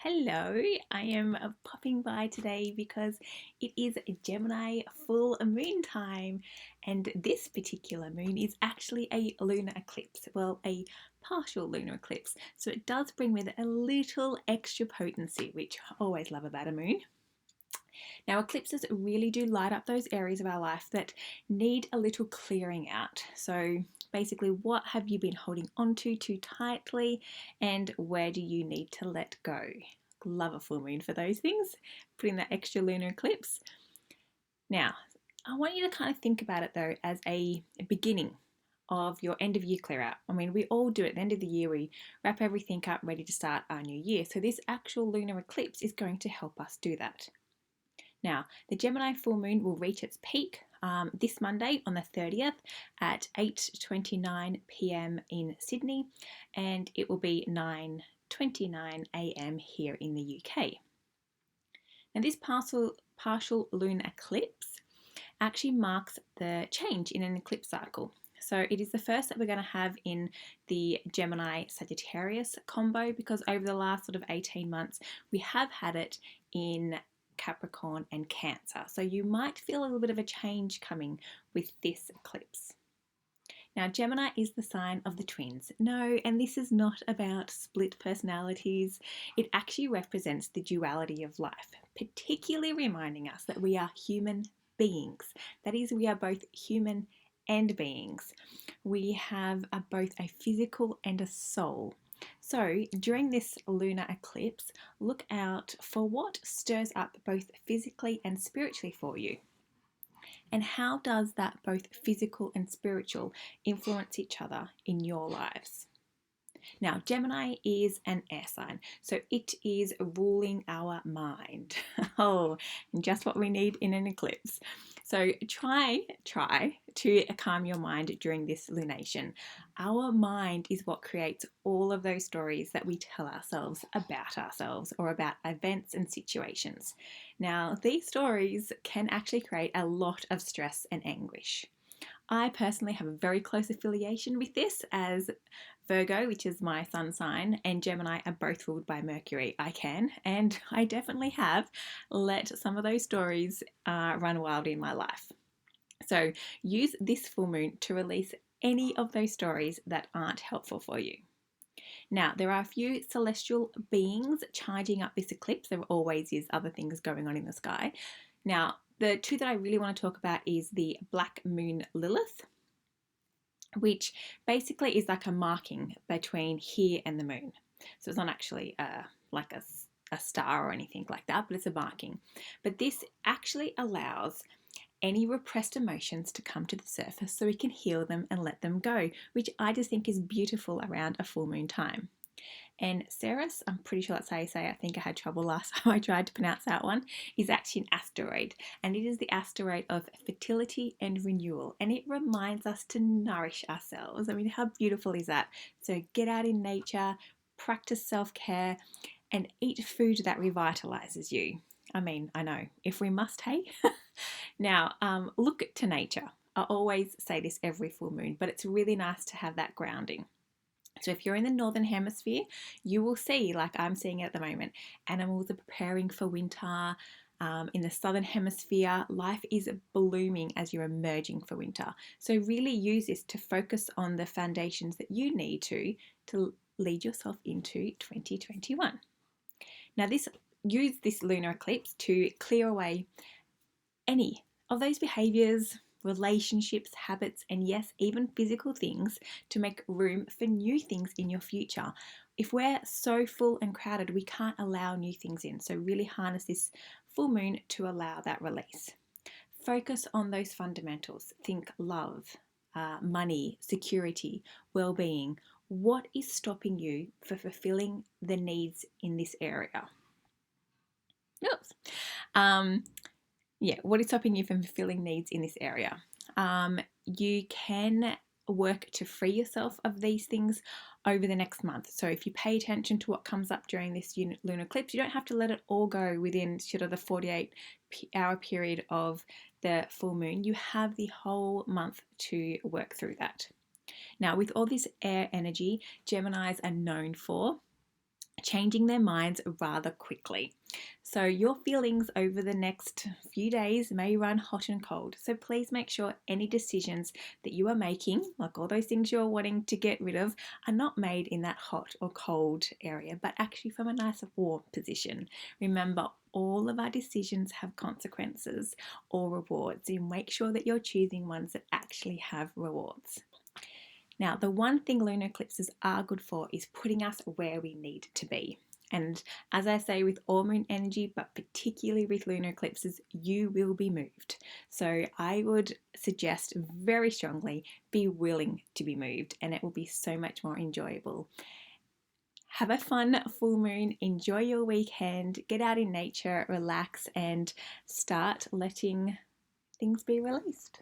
Hello, I am popping by today because it is Gemini full moon time, and this particular moon is actually a lunar eclipse. Well, a partial lunar eclipse, so it does bring with it a little extra potency, which I always love about a moon. Now, eclipses really do light up those areas of our life that need a little clearing out. So, basically, what have you been holding onto too tightly, and where do you need to let go? Love a full moon for those things, putting that extra lunar eclipse. Now, I want you to kind of think about it though as a beginning of your end of year clear out. I mean, we all do it at the end of the year, we wrap everything up ready to start our new year. So, this actual lunar eclipse is going to help us do that. Now, the Gemini full moon will reach its peak this Monday on the 30th at 8:29 p.m. in Sydney, and it will be 9:29 a.m. here in the UK. Now, this partial lunar eclipse actually marks the change in an eclipse cycle. So it is the first that we're going to have in the Gemini Sagittarius combo, because over the last sort of 18 months we have had it in Capricorn and Cancer. So you might feel a little bit of a change coming with this eclipse. Now, Gemini is the sign of the twins. No, and this is not about split personalities. It actually represents the duality of life, particularly reminding us that we are human beings. That is, we are both human and beings. We have both a physical and a soul. So, during this lunar eclipse, look out for what stirs up both physically and spiritually for you. And how does that both physical and spiritual influence each other in your lives? Now, Gemini is an air sign, so it is ruling our mind. Oh, and just what we need in an eclipse. So try to calm your mind during this lunation. Our mind is what creates all of those stories that we tell ourselves about ourselves or about events and situations. Now, these stories can actually create a lot of stress and anguish. I personally have a very close affiliation with this, as Virgo, which is my sun sign, and Gemini are both ruled by Mercury. I can, and I definitely have, let some of those stories run wild in my life. So use this full moon to release any of those stories that aren't helpful for you. Now, there are a few celestial beings charging up this eclipse. There always is other things going on in the sky. Now, the two that I really want to talk about is the Black Moon Lilith, which basically is like a marking between here and the moon. So it's not actually like a star or anything like that, but it's a marking. But this actually allows any repressed emotions to come to the surface so we can heal them and let them go, which I just think is beautiful around a full moon time. And Ceres, I'm pretty sure that's how you say it. I think I had trouble last time I tried to pronounce that one, is actually an asteroid. And it is the asteroid of fertility and renewal. And it reminds us to nourish ourselves. I mean, how beautiful is that? So get out in nature, practice self-care, and eat food that revitalizes you. I mean, I know, if we must, hey? Now, look to nature. I always say this every full moon, but it's really nice to have that grounding. So if you're in the northern hemisphere, you will see, like I'm seeing it at the moment, animals are preparing for winter. In the southern hemisphere, life is blooming as you're emerging for winter. So really use this to focus on the foundations that you need to lead yourself into 2021. Now, use this lunar eclipse to clear away any of those behaviors, relationships, habits, and yes, even physical things, to make room for new things in your future. If we're so full and crowded, we can't allow new things in. So really harness this full moon to allow that release. Focus on those fundamentals. Think love, money, security, well-being. What is stopping you from fulfilling the needs in this area? Oops. What is stopping you from fulfilling needs in this area? You can work to free yourself of these things over the next month. So if you pay attention to what comes up during this lunar eclipse, you don't have to let it all go within sort of the 48-hour period of the full moon. You have the whole month to work through that. Now, with all this air energy, Geminis are known for changing their minds rather quickly. So, your feelings over the next few days may run hot and cold. So, please make sure any decisions that you are making, like all those things you're wanting to get rid of, are not made in that hot or cold area, but actually from a nice warm position. Remember, all of our decisions have consequences or rewards, and make sure that you're choosing ones that actually have rewards. Now, the one thing lunar eclipses are good for is putting us where we need to be. And as I say with all moon energy, but particularly with lunar eclipses, you will be moved. So I would suggest very strongly be willing to be moved, and it will be so much more enjoyable. Have a fun full moon, enjoy your weekend, get out in nature, relax, and start letting things be released.